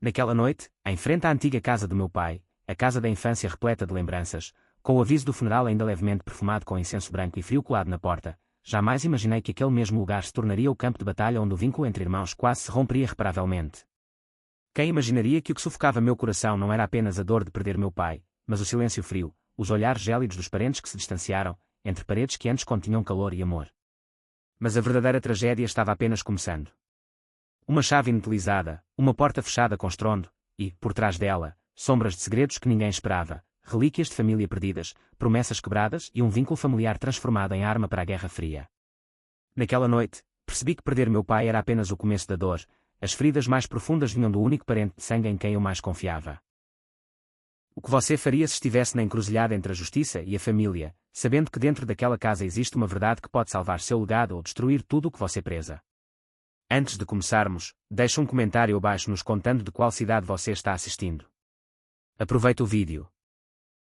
Naquela noite, em frente à antiga casa do meu pai, a casa da infância repleta de lembranças, com o aviso do funeral ainda levemente perfumado com incenso branco e frio colado na porta, jamais imaginei que aquele mesmo lugar se tornaria o campo de batalha onde o vínculo entre irmãos quase se romperia irreparavelmente. Quem imaginaria que o que sufocava meu coração não era apenas a dor de perder meu pai, mas o silêncio frio, os olhares gélidos dos parentes que se distanciaram, entre paredes que antes continham calor e amor. Mas a verdadeira tragédia estava apenas começando. Uma chave inutilizada, uma porta fechada com estrondo, e, por trás dela, sombras de segredos que ninguém esperava, relíquias de família perdidas, promessas quebradas e um vínculo familiar transformado em arma para a Guerra Fria. Naquela noite, percebi que perder meu pai era apenas o começo da dor, as feridas mais profundas vinham do único parente de sangue em quem eu mais confiava. O que você faria se estivesse na encruzilhada entre a justiça e a família, sabendo que dentro daquela casa existe uma verdade que pode salvar seu legado ou destruir tudo o que você preza? Antes de começarmos, deixe um comentário abaixo nos contando de qual cidade você está assistindo. Aproveite o vídeo.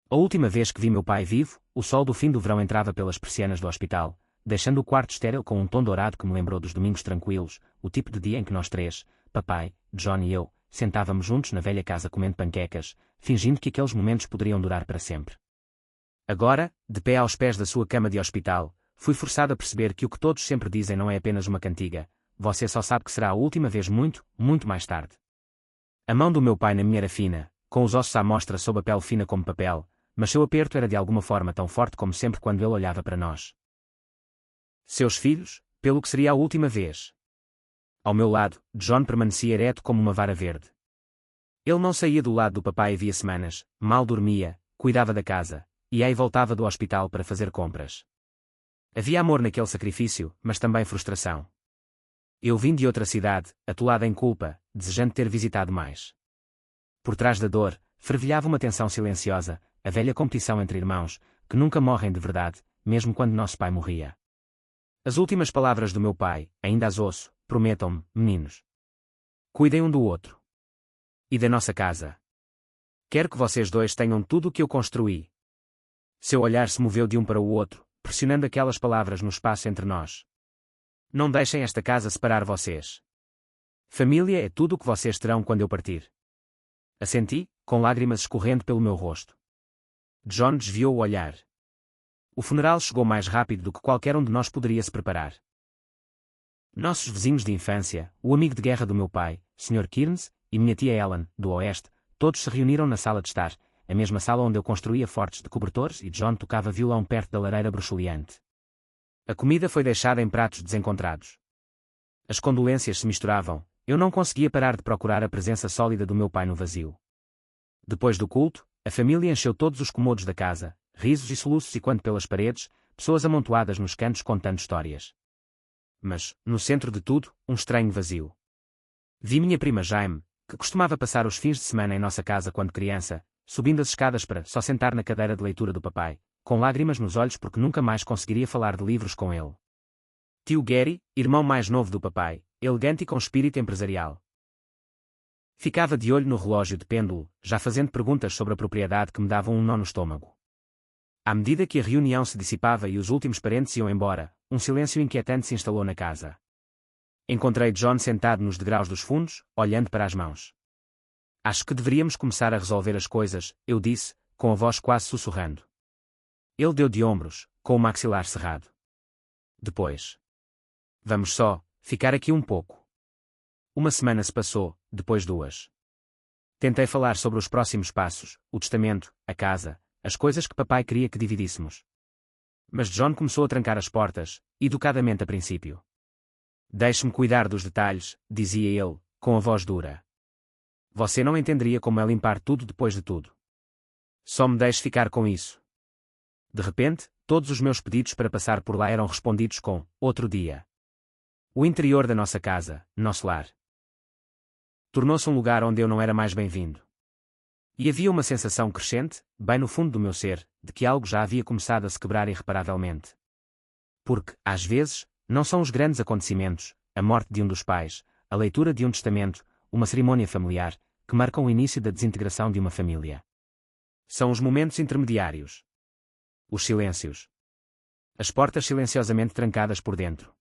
A última vez que vi meu pai vivo, o sol do fim do verão entrava pelas persianas do hospital, deixando o quarto estéril com um tom dourado que me lembrou dos domingos tranquilos, o tipo de dia em que nós três, papai, John e eu, sentávamos juntos na velha casa comendo panquecas, fingindo que aqueles momentos poderiam durar para sempre. Agora, de pé aos pés da sua cama de hospital, fui forçado a perceber que o que todos sempre dizem não é apenas uma cantiga, você só sabe que será a última vez muito, muito mais tarde. A mão do meu pai na minha era fina, com os ossos à mostra sob a pele fina como papel, mas seu aperto era de alguma forma tão forte como sempre quando ele olhava para nós. Seus filhos, pelo que seria a última vez. Ao meu lado, John permanecia ereto como uma vara verde. Ele não saía do lado do papai havia semanas, mal dormia, cuidava da casa, e aí voltava do hospital para fazer compras. Havia amor naquele sacrifício, mas também frustração. Eu vim de outra cidade, atolado em culpa, desejando ter visitado mais. Por trás da dor, fervilhava uma tensão silenciosa, a velha competição entre irmãos, que nunca morrem de verdade, mesmo quando nosso pai morria. As últimas palavras do meu pai, ainda as ouço, prometam-me, meninos. Cuidem um do outro. E da nossa casa. Quero que vocês dois tenham tudo o que eu construí. Seu olhar se moveu de um para o outro, pressionando aquelas palavras no espaço entre nós. Não deixem esta casa separar vocês. Família é tudo o que vocês terão quando eu partir. Assenti, com lágrimas escorrendo pelo meu rosto. John desviou o olhar. O funeral chegou mais rápido do que qualquer um de nós poderia se preparar. Nossos vizinhos de infância, o amigo de guerra do meu pai, Sr. Kearns, e minha tia Ellen, do Oeste, todos se reuniram na sala de estar, a mesma sala onde eu construía fortes de cobertores e John tocava violão perto da lareira bruxuleante. A comida foi deixada em pratos desencontrados. As condolências se misturavam, eu não conseguia parar de procurar a presença sólida do meu pai no vazio. Depois do culto, a família encheu todos os cômodos da casa, risos e soluços e quando pelas paredes, pessoas amontoadas nos cantos contando histórias. Mas, no centro de tudo, um estranho vazio. Vi minha prima Jaime, que costumava passar os fins de semana em nossa casa quando criança, subindo as escadas para só sentar na cadeira de leitura do papai, com lágrimas nos olhos porque nunca mais conseguiria falar de livros com ele. Tio Gary, irmão mais novo do papai, elegante e com espírito empresarial. Ficava de olho no relógio de pêndulo, já fazendo perguntas sobre a propriedade que me davam um nó no estômago. À medida que a reunião se dissipava e os últimos parentes iam embora, um silêncio inquietante se instalou na casa. Encontrei John sentado nos degraus dos fundos, olhando para as mãos. Acho que deveríamos começar a resolver as coisas, eu disse, com a voz quase sussurrando. Ele deu de ombros, com o maxilar cerrado. Depois. Vamos só, ficar aqui um pouco. Uma semana se passou, depois duas. Tentei falar sobre os próximos passos, o testamento, a casa, as coisas que papai queria que dividíssemos. Mas John começou a trancar as portas, educadamente a princípio. Deixe-me cuidar dos detalhes, dizia ele, com a voz dura. Você não entenderia como é limpar tudo depois de tudo. Só me deixe ficar com isso. De repente, todos os meus pedidos para passar por lá eram respondidos com outro dia. O interior da nossa casa, nosso lar. Tornou-se um lugar onde eu não era mais bem-vindo. E havia uma sensação crescente, bem no fundo do meu ser, de que algo já havia começado a se quebrar irreparavelmente. Porque, às vezes, não são os grandes acontecimentos, a morte de um dos pais, a leitura de um testamento, uma cerimônia familiar, que marcam o início da desintegração de uma família. São os momentos intermediários. Os silêncios. As portas silenciosamente trancadas por dentro.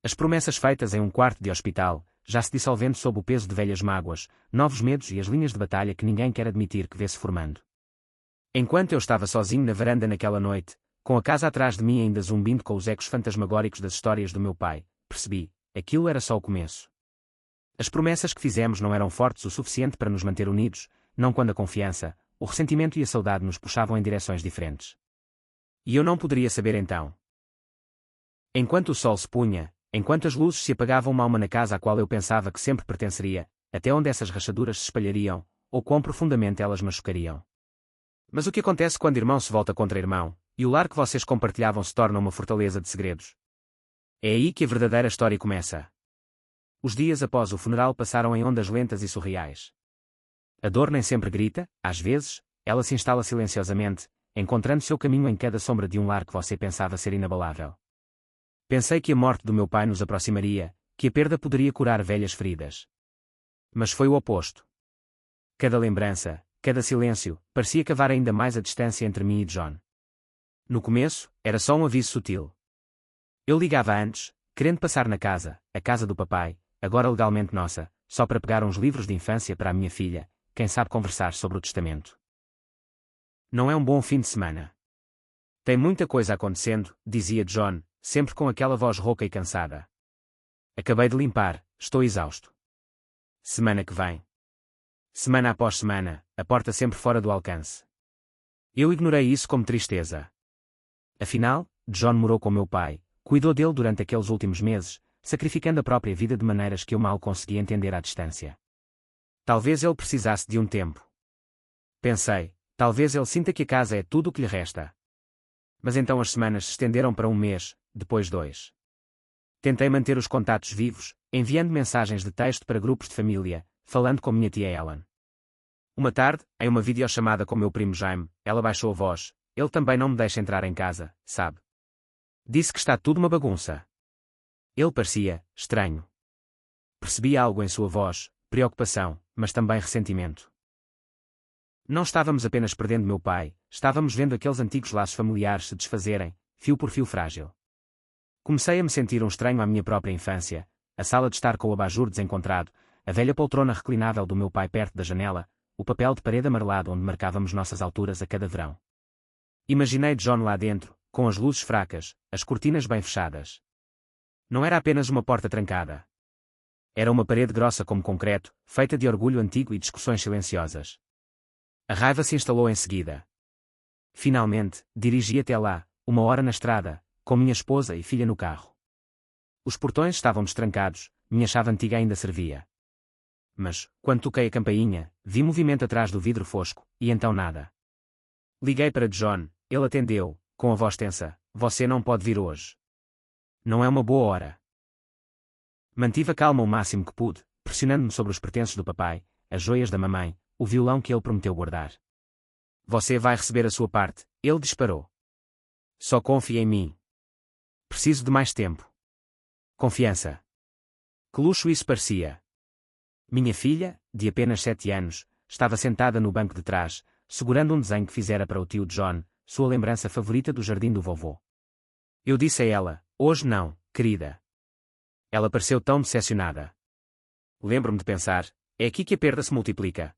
As promessas feitas em um quarto de hospital, já se dissolvendo sob o peso de velhas mágoas, novos medos e as linhas de batalha que ninguém quer admitir que vê-se formando. Enquanto eu estava sozinho na varanda naquela noite, com a casa atrás de mim ainda zumbindo com os ecos fantasmagóricos das histórias do meu pai, percebi, aquilo era só o começo. As promessas que fizemos não eram fortes o suficiente para nos manter unidos, não quando a confiança, o ressentimento e a saudade nos puxavam em direções diferentes. E eu não poderia saber então. Enquanto o sol se punha, enquanto as luzes se apagavam uma na casa à qual eu pensava que sempre pertenceria, até onde essas rachaduras se espalhariam, ou quão profundamente elas machucariam. Mas o que acontece quando irmão se volta contra irmão, e o lar que vocês compartilhavam se torna uma fortaleza de segredos? É aí que a verdadeira história começa. Os dias após o funeral passaram em ondas lentas e surreais. A dor nem sempre grita, às vezes, ela se instala silenciosamente, encontrando seu caminho em cada sombra de um lar que você pensava ser inabalável. Pensei que a morte do meu pai nos aproximaria, que a perda poderia curar velhas feridas. Mas foi o oposto. Cada lembrança, cada silêncio, parecia cavar ainda mais a distância entre mim e John. No começo, era só um aviso sutil. Eu ligava antes, querendo passar na casa, a casa do papai, agora legalmente nossa, só para pegar uns livros de infância para a minha filha, quem sabe conversar sobre o testamento. Não é um bom fim de semana. Tem muita coisa acontecendo, dizia John, sempre com aquela voz rouca e cansada. Acabei de limpar, estou exausto. Semana que vem. Semana após semana, a porta sempre fora do alcance. Eu ignorei isso como tristeza. Afinal, John morou com meu pai, cuidou dele durante aqueles últimos meses, sacrificando a própria vida de maneiras que eu mal conseguia entender à distância. Talvez ele precisasse de um tempo. Pensei, talvez ele sinta que a casa é tudo o que lhe resta. Mas então as semanas se estenderam para um mês, depois 2. Tentei manter os contatos vivos, enviando mensagens de texto para grupos de família, falando com minha tia Ellen. Uma tarde, em uma videochamada com meu primo Jaime, ela baixou a voz. Ele também não me deixa entrar em casa, sabe? Disse que está tudo uma bagunça. Ele parecia estranho. Percebi algo em sua voz, preocupação, mas também ressentimento. Não estávamos apenas perdendo meu pai, estávamos vendo aqueles antigos laços familiares se desfazerem, fio por fio frágil. Comecei a me sentir um estranho à minha própria infância, a sala de estar com o abajur desencontrado, a velha poltrona reclinável do meu pai perto da janela, o papel de parede amarelado onde marcávamos nossas alturas a cada verão. Imaginei John lá dentro, com as luzes fracas, as cortinas bem fechadas. Não era apenas uma porta trancada. Era uma parede grossa como concreto, feita de orgulho antigo e discussões silenciosas. A raiva se instalou em seguida. Finalmente, dirigi até lá, 1 hora na estrada, com minha esposa e filha no carro. Os portões estavam destrancados, minha chave antiga ainda servia. Mas, quando toquei a campainha, vi movimento atrás do vidro fosco, e então nada. Liguei para John, ele atendeu, com a voz tensa, você não pode vir hoje. Não é uma boa hora. Mantive a calma o máximo que pude, pressionando-me sobre os pertences do papai, as joias da mamãe, o violão que ele prometeu guardar. Você vai receber a sua parte, ele disparou. Só confie em mim. Preciso de mais tempo. Confiança. Que luxo isso parecia. Minha filha, de apenas 7 anos, estava sentada no banco de trás, segurando um desenho que fizera para o tio John, sua lembrança favorita do jardim do vovô. Eu disse a ela, hoje não, querida. Ela pareceu tão decepcionada. Lembro-me de pensar, é aqui que a perda se multiplica.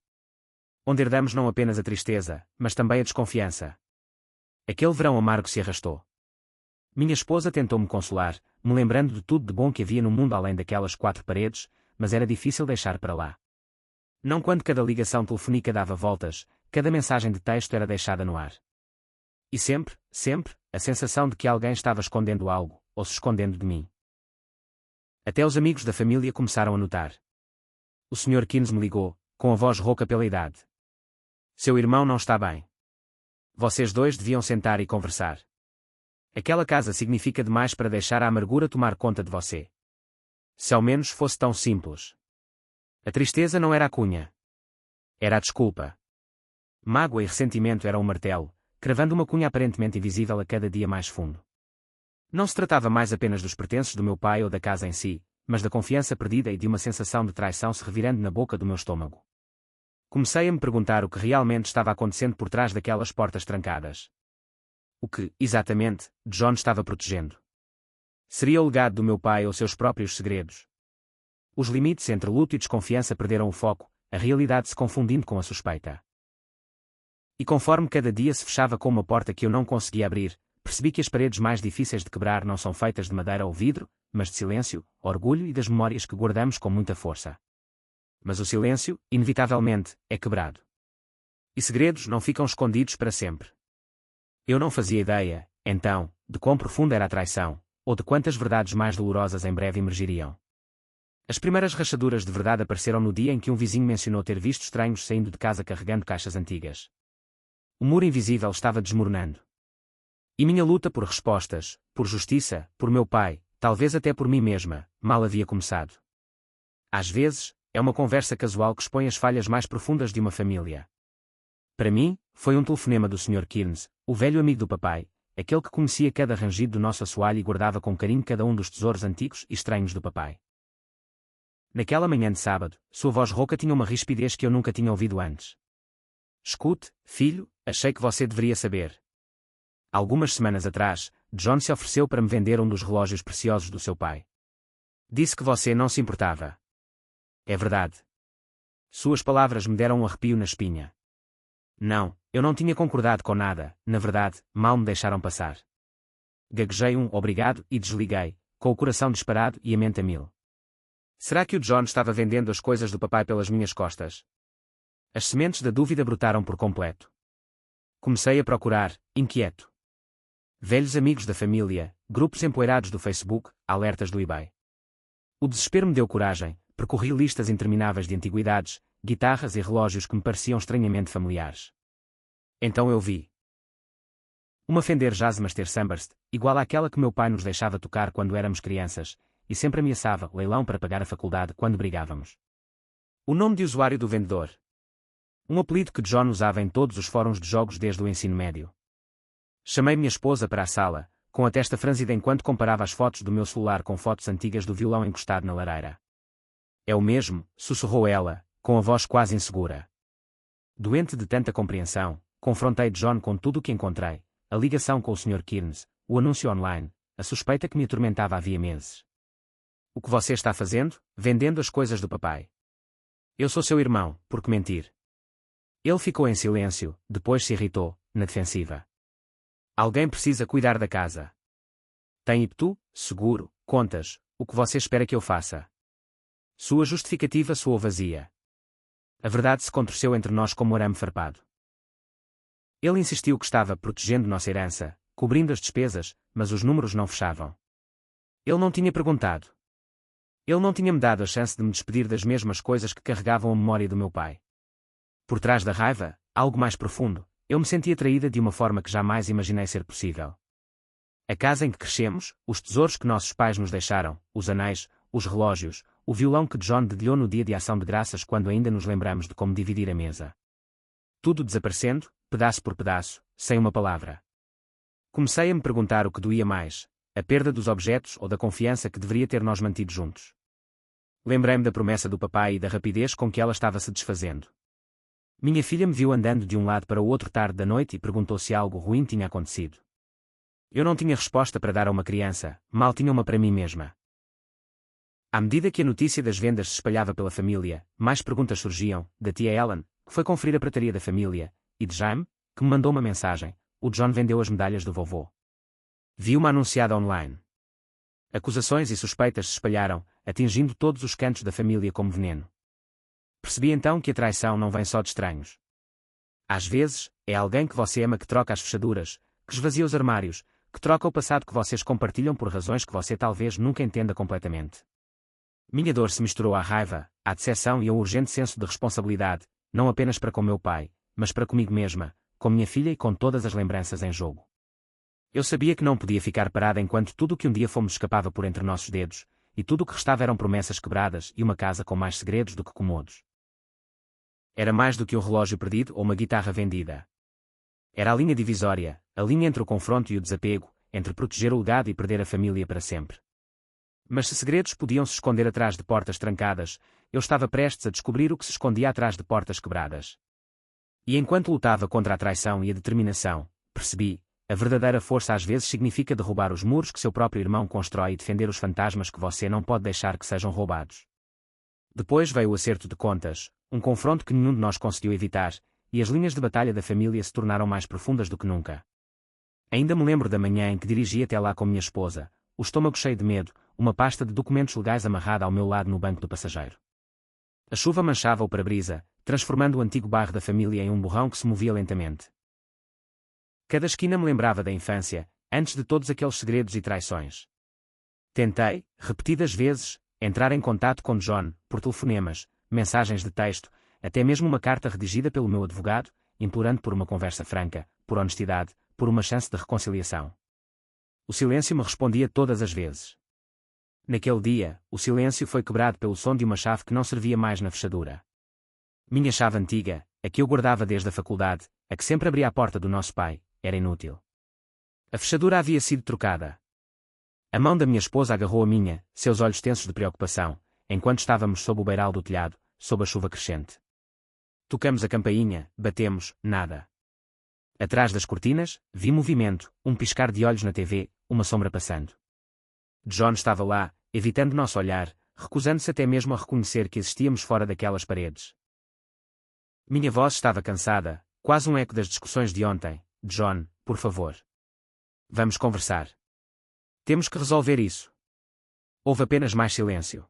Onde herdamos não apenas a tristeza, mas também a desconfiança. Aquele verão amargo se arrastou. Minha esposa tentou-me consolar, me lembrando de tudo de bom que havia no mundo além daquelas 4 paredes, mas era difícil deixar para lá. Não quando cada ligação telefônica dava voltas, cada mensagem de texto era deixada no ar. E sempre, a sensação de que alguém estava escondendo algo, ou se escondendo de mim. Até os amigos da família começaram a notar. O Sr. Keynes me ligou, com a voz rouca pela idade. Seu irmão não está bem. Vocês dois deviam sentar e conversar. Aquela casa significa demais para deixar a amargura tomar conta de você. Se ao menos fosse tão simples. A tristeza não era a cunha. Era a desculpa. Mágoa e ressentimento eram um martelo, cravando uma cunha aparentemente invisível a cada dia mais fundo. Não se tratava mais apenas dos pertences do meu pai ou da casa em si, mas da confiança perdida e de uma sensação de traição se revirando na boca do meu estômago. Comecei a me perguntar o que realmente estava acontecendo por trás daquelas portas trancadas. O que, exatamente, John estava protegendo? Seria o legado do meu pai ou seus próprios segredos? Os limites entre luto e desconfiança perderam o foco, a realidade se confundindo com a suspeita. E conforme cada dia se fechava com uma porta que eu não conseguia abrir, percebi que as paredes mais difíceis de quebrar não são feitas de madeira ou vidro, mas de silêncio, orgulho e das memórias que guardamos com muita força. Mas o silêncio, inevitavelmente, é quebrado. E segredos não ficam escondidos para sempre. Eu não fazia ideia, então, de quão profunda era a traição, ou de quantas verdades mais dolorosas em breve emergiriam. As primeiras rachaduras de verdade apareceram no dia em que um vizinho mencionou ter visto estranhos saindo de casa carregando caixas antigas. O muro invisível estava desmoronando. E minha luta por respostas, por justiça, por meu pai, talvez até por mim mesma, mal havia começado. Às vezes, é uma conversa casual que expõe as falhas mais profundas de uma família. Para mim, foi um telefonema do Sr. Kearns, o velho amigo do papai, aquele que conhecia cada rangido do nosso assoalho e guardava com carinho cada um dos tesouros antigos e estranhos do papai. Naquela manhã de sábado, sua voz rouca tinha uma rispidez que eu nunca tinha ouvido antes. Escute, filho, achei que você deveria saber. Algumas semanas atrás, John se ofereceu para me vender um dos relógios preciosos do seu pai. Disse que você não se importava. É verdade. Suas palavras me deram um arrepio na espinha. Não, eu não tinha concordado com nada, na verdade, mal me deixaram passar. Gaguejei um obrigado e desliguei, com o coração disparado e a mente a mil. Será que o John estava vendendo as coisas do papai pelas minhas costas? As sementes da dúvida brotaram por completo. Comecei a procurar, inquieto. Velhos amigos da família, grupos empoeirados do Facebook, alertas do eBay. O desespero me deu coragem, percorri listas intermináveis de antiguidades, guitarras e relógios que me pareciam estranhamente familiares. Então eu vi uma Fender Jazzmaster Sunburst, igual àquela que meu pai nos deixava tocar quando éramos crianças, e sempre ameaçava leilão para pagar a faculdade quando brigávamos. O nome de usuário do vendedor. Um apelido que John usava em todos os fóruns de jogos desde o ensino médio. Chamei minha esposa para a sala, com a testa franzida enquanto comparava as fotos do meu celular com fotos antigas do violão encostado na lareira. É o mesmo, sussurrou ela, com a voz quase insegura. Doente de tanta compreensão, confrontei John com tudo o que encontrei, a ligação com o Sr. Kearns, o anúncio online, a suspeita que me atormentava havia meses. O que você está fazendo? Vendendo as coisas do papai. Eu sou seu irmão, por que mentir? Ele ficou em silêncio, depois se irritou, na defensiva. Alguém precisa cuidar da casa. Tem IPTU, seguro, contas, o que você espera que eu faça? Sua justificativa soou vazia. A verdade se contorceu entre nós como um arame farpado. Ele insistiu que estava protegendo nossa herança, cobrindo as despesas, mas os números não fechavam. Ele não tinha perguntado. Ele não tinha me dado a chance de me despedir das mesmas coisas que carregavam a memória do meu pai. Por trás da raiva, algo mais profundo, eu me sentia traída de uma forma que jamais imaginei ser possível. A casa em que crescemos, os tesouros que nossos pais nos deixaram, os anéis, os relógios, o violão que John dedilhou no dia de ação de graças quando ainda nos lembramos de como dividir a mesa. Tudo desaparecendo, pedaço por pedaço, sem uma palavra. Comecei a me perguntar o que doía mais, a perda dos objetos ou da confiança que deveria ter nós mantido juntos. Lembrei-me da promessa do papai e da rapidez com que ela estava se desfazendo. Minha filha me viu andando de um lado para o outro tarde da noite e perguntou se algo ruim tinha acontecido. Eu não tinha resposta para dar a uma criança, mal tinha uma para mim mesma. À medida que a notícia das vendas se espalhava pela família, mais perguntas surgiam, da tia Ellen, que foi conferir a prataria da família, e de Jaime, que me mandou uma mensagem: o John vendeu as medalhas do vovô. Vi uma anunciada online. Acusações e suspeitas se espalharam, atingindo todos os cantos da família como veneno. Percebi então que a traição não vem só de estranhos. Às vezes, é alguém que você ama que troca as fechaduras, que esvazia os armários, que troca o passado que vocês compartilham por razões que você talvez nunca entenda completamente. Minha dor se misturou à raiva, à decepção e a um urgente senso de responsabilidade, não apenas para com meu pai, mas para comigo mesma, com minha filha e com todas as lembranças em jogo. Eu sabia que não podia ficar parada enquanto tudo o que um dia fomos escapava por entre nossos dedos, e tudo o que restava eram promessas quebradas e uma casa com mais segredos do que comodos. Era mais do que um relógio perdido ou uma guitarra vendida. Era a linha divisória, a linha entre o confronto e o desapego, entre proteger o legado e perder a família para sempre. Mas se segredos podiam se esconder atrás de portas trancadas, eu estava prestes a descobrir o que se escondia atrás de portas quebradas. E enquanto lutava contra a traição e a determinação, percebi, a verdadeira força às vezes significa derrubar os muros que seu próprio irmão constrói e defender os fantasmas que você não pode deixar que sejam roubados. Depois veio o acerto de contas, um confronto que nenhum de nós conseguiu evitar, e as linhas de batalha da família se tornaram mais profundas do que nunca. Ainda me lembro da manhã em que dirigi até lá com minha esposa, o estômago cheio de medo, uma pasta de documentos legais amarrada ao meu lado no banco do passageiro. A chuva manchava o para-brisa, transformando o antigo bairro da família em um borrão que se movia lentamente. Cada esquina me lembrava da infância, antes de todos aqueles segredos e traições. Tentei, repetidas vezes, entrar em contato com John, por telefonemas, mensagens de texto, até mesmo uma carta redigida pelo meu advogado, implorando por uma conversa franca, por honestidade, por uma chance de reconciliação. O silêncio me respondia todas as vezes. Naquele dia, o silêncio foi quebrado pelo som de uma chave que não servia mais na fechadura. Minha chave antiga, a que eu guardava desde a faculdade, a que sempre abria a porta do nosso pai, era inútil. A fechadura havia sido trocada. A mão da minha esposa agarrou a minha, seus olhos tensos de preocupação, enquanto estávamos sob o beiral do telhado, sob a chuva crescente. Tocamos a campainha, batemos, nada. Atrás das cortinas, vi movimento, um piscar de olhos na TV, uma sombra passando. John estava lá, evitando nosso olhar, recusando-se até mesmo a reconhecer que existíamos fora daquelas paredes. Minha voz estava cansada, quase um eco das discussões de ontem. John, por favor. Vamos conversar. Temos que resolver isso. Houve apenas mais silêncio.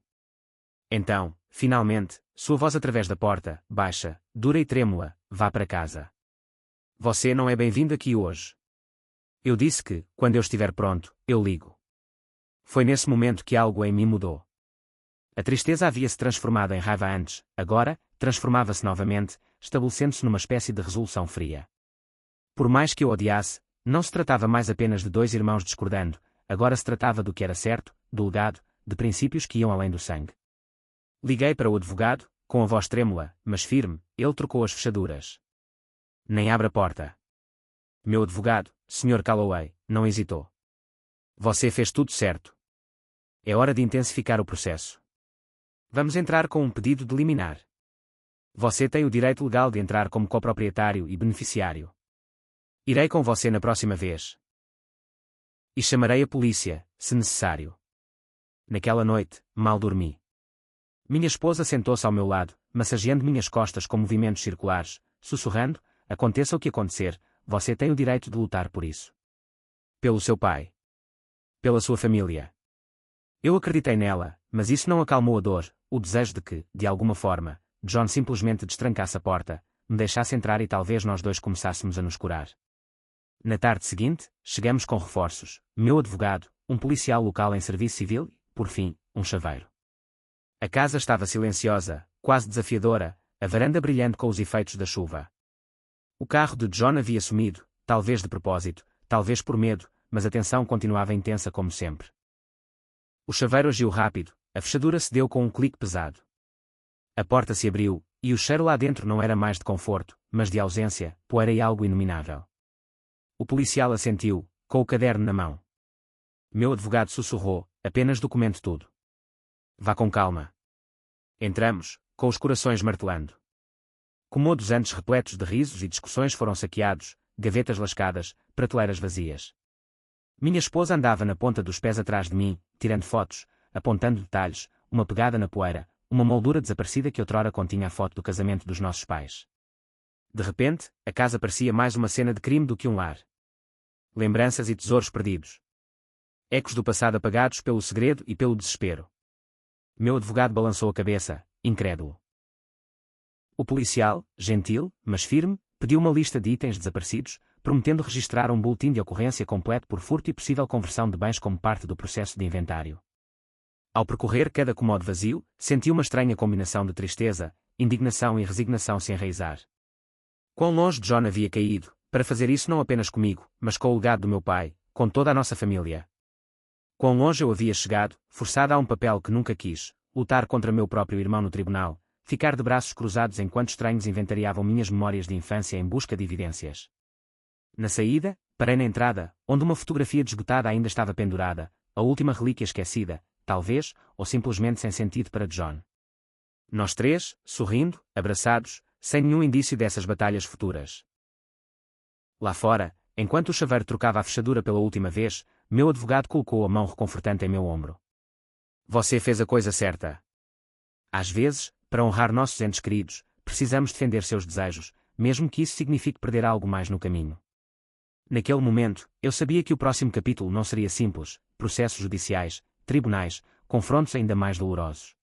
Então, finalmente, sua voz através da porta, baixa, dura e trêmula, vá para casa. Você não é bem-vindo aqui hoje. Eu disse que, quando eu estiver pronto, eu ligo. Foi nesse momento que algo em mim mudou. A tristeza havia-se transformado em raiva antes, agora, transformava-se novamente, estabelecendo-se numa espécie de resolução fria. Por mais que eu odiasse, não se tratava mais apenas de dois irmãos discordando, agora se tratava do que era certo, do legado, de princípios que iam além do sangue. Liguei para o advogado, com a voz trêmula, mas firme, ele trocou as fechaduras. Nem abre a porta. Meu advogado, Sr. Calloway, não hesitou. Você fez tudo certo. É hora de intensificar o processo. Vamos entrar com um pedido de liminar. Você tem o direito legal de entrar como coproprietário e beneficiário. Irei com você na próxima vez. E chamarei a polícia, se necessário. Naquela noite, mal dormi. Minha esposa sentou-se ao meu lado, massageando minhas costas com movimentos circulares, sussurrando, aconteça o que acontecer, você tem o direito de lutar por isso. Pelo seu pai. Pela sua família. Eu acreditei nela, mas isso não acalmou a dor, o desejo de que, de alguma forma, John simplesmente destrancasse a porta, me deixasse entrar e talvez nós dois começássemos a nos curar. Na tarde seguinte, chegamos com reforços, meu advogado, um policial local em serviço civil e, por fim, um chaveiro. A casa estava silenciosa, quase desafiadora, a varanda brilhante com os efeitos da chuva. O carro de John havia sumido, talvez de propósito, talvez por medo, mas a tensão continuava intensa como sempre. O chaveiro agiu rápido, a fechadura cedeu com um clique pesado. A porta se abriu, e o cheiro lá dentro não era mais de conforto, mas de ausência, poeira e algo inominável. O policial assentiu, com o caderno na mão. Meu advogado sussurrou, apenas documente tudo. Vá com calma. Entramos, com os corações martelando. Comodos antes repletos de risos e discussões foram saqueados, gavetas lascadas, prateleiras vazias. Minha esposa andava na ponta dos pés atrás de mim, tirando fotos, apontando detalhes, uma pegada na poeira, uma moldura desaparecida que outrora continha a foto do casamento dos nossos pais. De repente, a casa parecia mais uma cena de crime do que um lar. Lembranças e tesouros perdidos. Ecos do passado apagados pelo segredo e pelo desespero. Meu advogado balançou a cabeça, incrédulo. O policial, gentil, mas firme, pediu uma lista de itens desaparecidos, prometendo registrar um boletim de ocorrência completo por furto e possível conversão de bens como parte do processo de inventário. Ao percorrer cada cômodo vazio, senti uma estranha combinação de tristeza, indignação e resignação se enraizar. Quão longe John havia caído, para fazer isso não apenas comigo, mas com o legado do meu pai, com toda a nossa família. Quão longe eu havia chegado, forçada a um papel que nunca quis, lutar contra meu próprio irmão no tribunal, ficar de braços cruzados enquanto estranhos inventariavam minhas memórias de infância em busca de evidências. Na saída, parei na entrada, onde uma fotografia desbotada ainda estava pendurada, a última relíquia esquecida, talvez, ou simplesmente sem sentido para John. Nós três, sorrindo, abraçados, sem nenhum indício dessas batalhas futuras. Lá fora, enquanto o chaveiro trocava a fechadura pela última vez, meu advogado colocou a mão reconfortante em meu ombro. Você fez a coisa certa. Às vezes, para honrar nossos entes queridos, precisamos defender seus desejos, mesmo que isso signifique perder algo mais no caminho. Naquele momento, eu sabia que o próximo capítulo não seria simples: processos judiciais, tribunais, confrontos ainda mais dolorosos.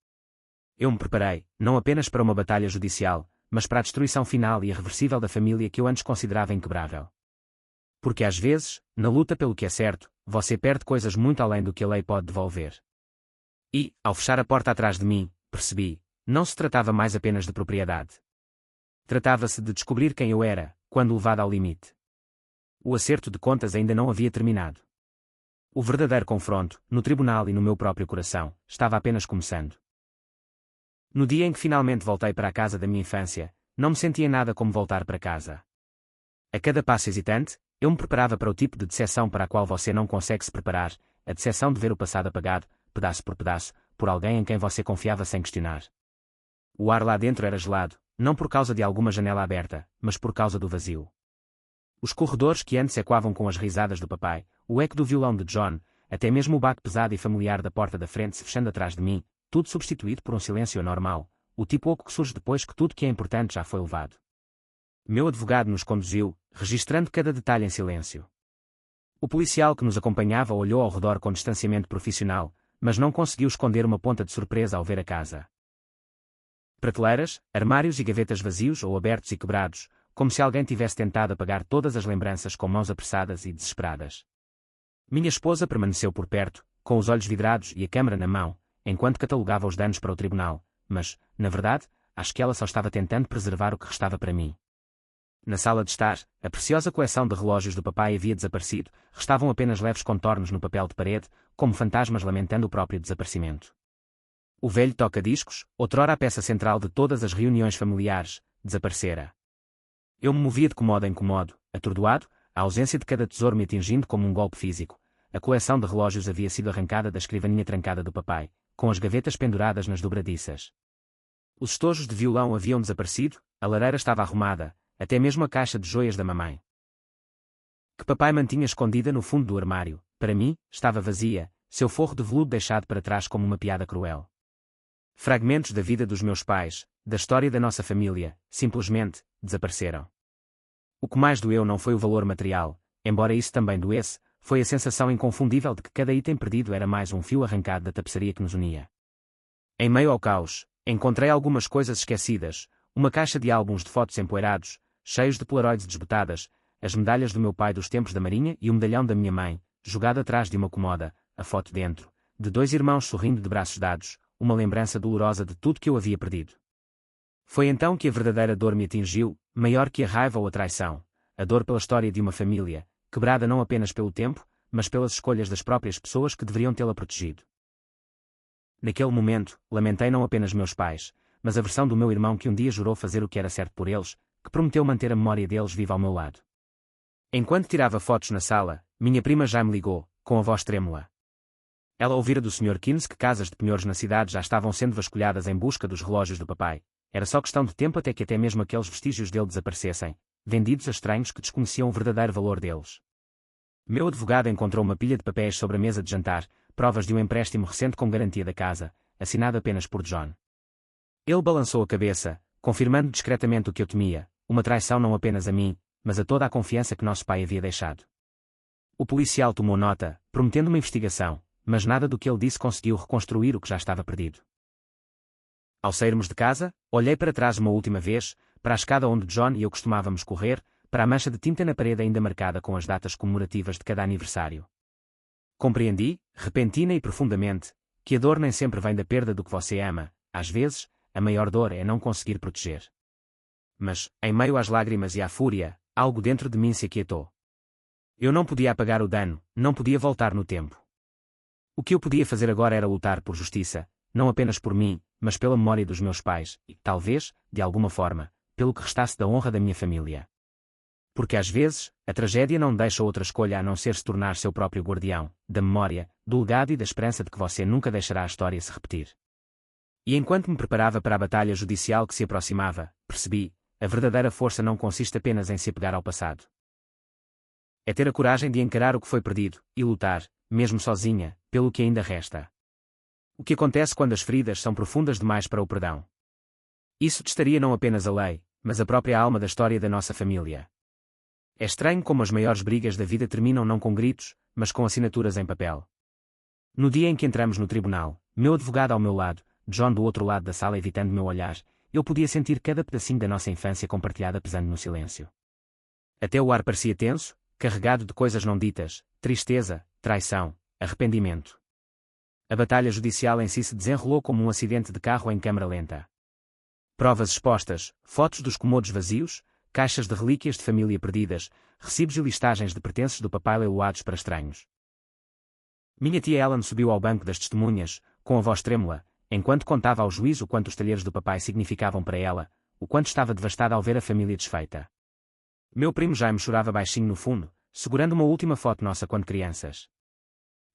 Eu me preparei, não apenas para uma batalha judicial, mas para a destruição final e irreversível da família que eu antes considerava inquebrável. Porque às vezes, na luta pelo que é certo, você perde coisas muito além do que a lei pode devolver. E, ao fechar a porta atrás de mim, percebi, não se tratava mais apenas de propriedade. Tratava-se de descobrir quem eu era, quando levado ao limite. O acerto de contas ainda não havia terminado. O verdadeiro confronto, no tribunal e no meu próprio coração, estava apenas começando. No dia em que finalmente voltei para a casa da minha infância, não me sentia nada como voltar para casa. A cada passo hesitante, eu me preparava para o tipo de decepção para a qual você não consegue se preparar, a decepção de ver o passado apagado, pedaço por pedaço, por alguém em quem você confiava sem questionar. O ar lá dentro era gelado, não por causa de alguma janela aberta, mas por causa do vazio. Os corredores que antes ecoavam com as risadas do papai, o eco do violão de John, até mesmo o baque pesado e familiar da porta da frente se fechando atrás de mim, tudo substituído por um silêncio anormal, o tipo oco que surge depois que tudo que é importante já foi levado. Meu advogado nos conduziu, registrando cada detalhe em silêncio. O policial que nos acompanhava olhou ao redor com distanciamento profissional, mas não conseguiu esconder uma ponta de surpresa ao ver a casa. Prateleiras, armários e gavetas vazios ou abertos e quebrados, como se alguém tivesse tentado apagar todas as lembranças com mãos apressadas e desesperadas. Minha esposa permaneceu por perto, com os olhos vidrados e a câmara na mão, enquanto catalogava os danos para o tribunal, mas, na verdade, acho que ela só estava tentando preservar o que restava para mim. Na sala de estar, a preciosa coleção de relógios do papai havia desaparecido, restavam apenas leves contornos no papel de parede, como fantasmas lamentando o próprio desaparecimento. O velho toca-discos, outrora a peça central de todas as reuniões familiares, desaparecera. Eu me movia de comodo em comodo, atordoado, a ausência de cada tesouro me atingindo como um golpe físico. A coleção de relógios havia sido arrancada da escrivaninha trancada do papai, com as gavetas penduradas nas dobradiças. Os estojos de violão haviam desaparecido, a lareira estava arrumada, até mesmo a caixa de joias da mamãe, que papai mantinha escondida no fundo do armário, para mim, estava vazia, seu forro de veludo deixado para trás como uma piada cruel. Fragmentos da vida dos meus pais, da história da nossa família, simplesmente, desapareceram. O que mais doeu não foi o valor material, embora isso também doesse, foi a sensação inconfundível de que cada item perdido era mais um fio arrancado da tapeçaria que nos unia. Em meio ao caos, encontrei algumas coisas esquecidas, uma caixa de álbuns de fotos empoeirados, cheios de polaroids desbotadas, as medalhas do meu pai dos tempos da marinha e o medalhão da minha mãe, jogado atrás de uma comoda, a foto dentro, de dois irmãos sorrindo de braços dados, uma lembrança dolorosa de tudo que eu havia perdido. Foi então que a verdadeira dor me atingiu, maior que a raiva ou a traição, a dor pela história de uma família, quebrada não apenas pelo tempo, mas pelas escolhas das próprias pessoas que deveriam tê-la protegido. Naquele momento, lamentei não apenas meus pais, mas a versão do meu irmão que um dia jurou fazer o que era certo por eles, que prometeu manter a memória deles viva ao meu lado. Enquanto tirava fotos na sala, minha prima já me ligou, com a voz trêmula. Ela ouvira do Sr. Keynes que casas de penhores na cidade já estavam sendo vasculhadas em busca dos relógios do papai. Era só questão de tempo até mesmo aqueles vestígios dele desaparecessem, vendidos a estranhos que desconheciam o verdadeiro valor deles. Meu advogado encontrou uma pilha de papéis sobre a mesa de jantar, provas de um empréstimo recente com garantia da casa, assinado apenas por John. Ele balançou a cabeça, confirmando discretamente o que eu temia, uma traição não apenas a mim, mas a toda a confiança que nosso pai havia deixado. O policial tomou nota, prometendo uma investigação, mas nada do que ele disse conseguiu reconstruir o que já estava perdido. Ao sairmos de casa, olhei para trás uma última vez, para a escada onde John e eu costumávamos correr, para a mancha de tinta na parede ainda marcada com as datas comemorativas de cada aniversário. Compreendi, repentina e profundamente, que a dor nem sempre vem da perda do que você ama, às vezes, a maior dor é não conseguir proteger. Mas, em meio às lágrimas e à fúria, algo dentro de mim se aquietou. Eu não podia apagar o dano, não podia voltar no tempo. O que eu podia fazer agora era lutar por justiça, não apenas por mim, mas pela memória dos meus pais, e, talvez, de alguma forma, pelo que restasse da honra da minha família. Porque às vezes, a tragédia não deixa outra escolha a não ser se tornar seu próprio guardião, da memória, do legado e da esperança de que você nunca deixará a história se repetir. E enquanto me preparava para a batalha judicial que se aproximava, percebi, a verdadeira força não consiste apenas em se apegar ao passado. É ter a coragem de encarar o que foi perdido, e lutar, mesmo sozinha, pelo que ainda resta. O que acontece quando as feridas são profundas demais para o perdão? Isso testaria não apenas a lei, mas a própria alma da história da nossa família. É estranho como as maiores brigas da vida terminam não com gritos, mas com assinaturas em papel. No dia em que entramos no tribunal, meu advogado ao meu lado, John do outro lado da sala evitando meu olhar, eu podia sentir cada pedacinho da nossa infância compartilhada pesando no silêncio. Até o ar parecia tenso, carregado de coisas não ditas, tristeza, traição, arrependimento. A batalha judicial em si se desenrolou como um acidente de carro em câmara lenta. Provas expostas, fotos dos comodos vazios, caixas de relíquias de família perdidas, recibos e listagens de pertences do papai leiloados para estranhos. Minha tia Ellen subiu ao banco das testemunhas, com a voz trêmula, enquanto contava ao juiz o quanto os talheres do papai significavam para ela, o quanto estava devastada ao ver a família desfeita. Meu primo Jaime chorava baixinho no fundo, segurando uma última foto nossa quando crianças.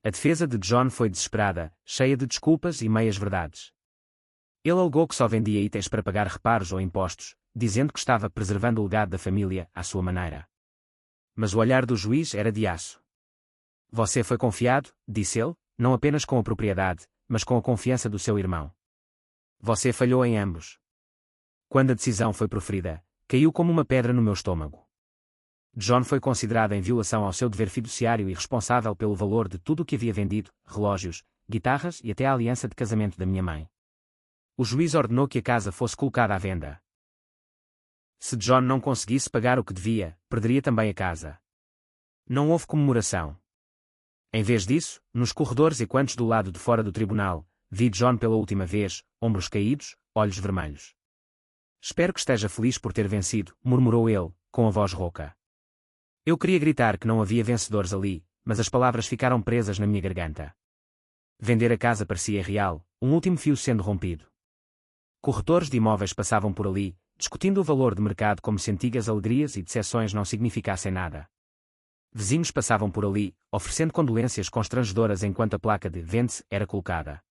A defesa de John foi desesperada, cheia de desculpas e meias-verdades. Ele alegou que só vendia itens para pagar reparos ou impostos, dizendo que estava preservando o legado da família, à sua maneira. Mas o olhar do juiz era de aço. Você foi confiado, disse ele, não apenas com a propriedade, mas com a confiança do seu irmão. Você falhou em ambos. Quando a decisão foi proferida, caiu como uma pedra no meu estômago. John foi considerado em violação ao seu dever fiduciário e responsável pelo valor de tudo o que havia vendido, relógios, guitarras e até a aliança de casamento da minha mãe. O juiz ordenou que a casa fosse colocada à venda. Se John não conseguisse pagar o que devia, perderia também a casa. Não houve comemoração. Em vez disso, nos corredores e quantos do lado de fora do tribunal, vi John pela última vez, ombros caídos, olhos vermelhos. Espero que esteja feliz por ter vencido, murmurou ele, com a voz rouca. Eu queria gritar que não havia vencedores ali, mas as palavras ficaram presas na minha garganta. Vender a casa parecia real, um último fio sendo rompido. Corretores de imóveis passavam por ali, discutindo o valor de mercado como se antigas alegrias e decepções não significassem nada. Vizinhos passavam por ali, oferecendo condolências constrangedoras enquanto a placa de "Vende-se" era colocada.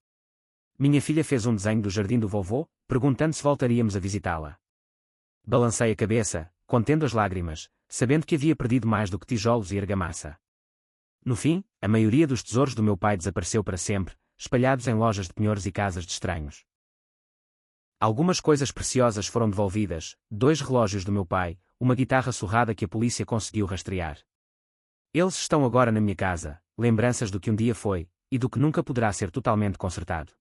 Minha filha fez um desenho do jardim do vovô, perguntando se voltaríamos a visitá-la. Balancei a cabeça, contendo as lágrimas, sabendo que havia perdido mais do que tijolos e argamassa. No fim, a maioria dos tesouros do meu pai desapareceu para sempre, espalhados em lojas de penhores e casas de estranhos. Algumas coisas preciosas foram devolvidas, 2 relógios do meu pai, uma guitarra surrada que a polícia conseguiu rastrear. Eles estão agora na minha casa, lembranças do que um dia foi, e do que nunca poderá ser totalmente consertado.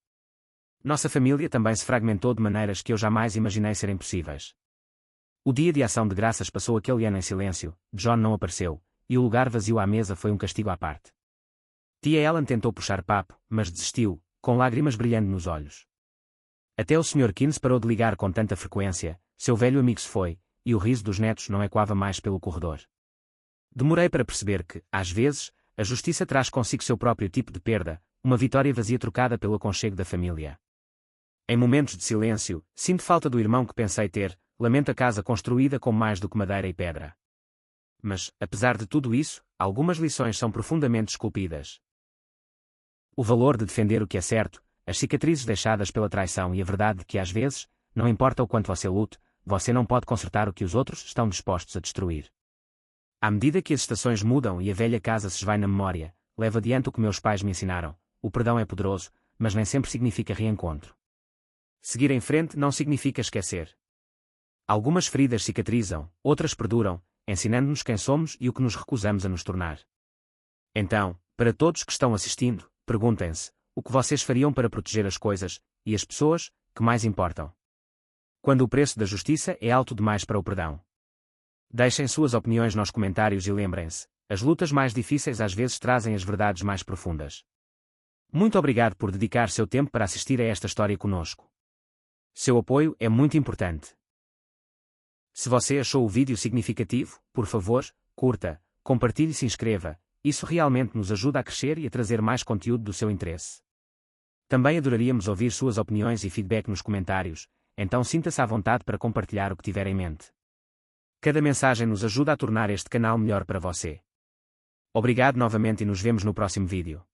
Nossa família também se fragmentou de maneiras que eu jamais imaginei serem possíveis. O dia de ação de graças passou aquele ano em silêncio, John não apareceu, e o lugar vazio à mesa foi um castigo à parte. Tia Ellen tentou puxar papo, mas desistiu, com lágrimas brilhando nos olhos. Até o Sr. Keynes parou de ligar com tanta frequência, seu velho amigo se foi, e o riso dos netos não ecoava mais pelo corredor. Demorei para perceber que, às vezes, a justiça traz consigo seu próprio tipo de perda, uma vitória vazia trocada pelo aconchego da família. Em momentos de silêncio, sinto falta do irmão que pensei ter, lamento a casa construída com mais do que madeira e pedra. Mas, apesar de tudo isso, algumas lições são profundamente esculpidas. O valor de defender o que é certo, as cicatrizes deixadas pela traição e a verdade de que às vezes, não importa o quanto você lute, você não pode consertar o que os outros estão dispostos a destruir. À medida que as estações mudam e a velha casa se esvai na memória, levo adiante o que meus pais me ensinaram: o perdão é poderoso, mas nem sempre significa reencontro. Seguir em frente não significa esquecer. Algumas feridas cicatrizam, outras perduram, ensinando-nos quem somos e o que nos recusamos a nos tornar. Então, para todos que estão assistindo, perguntem-se: o que vocês fariam para proteger as coisas, e as pessoas, que mais importam? Quando o preço da justiça é alto demais para o perdão. Deixem suas opiniões nos comentários e lembrem-se: as lutas mais difíceis às vezes trazem as verdades mais profundas. Muito obrigado por dedicar seu tempo para assistir a esta história conosco. Seu apoio é muito importante. Se você achou o vídeo significativo, por favor, curta, compartilhe e se inscreva. Isso realmente nos ajuda a crescer e a trazer mais conteúdo do seu interesse. Também adoraríamos ouvir suas opiniões e feedback nos comentários, então sinta-se à vontade para compartilhar o que tiver em mente. Cada mensagem nos ajuda a tornar este canal melhor para você. Obrigado novamente e nos vemos no próximo vídeo.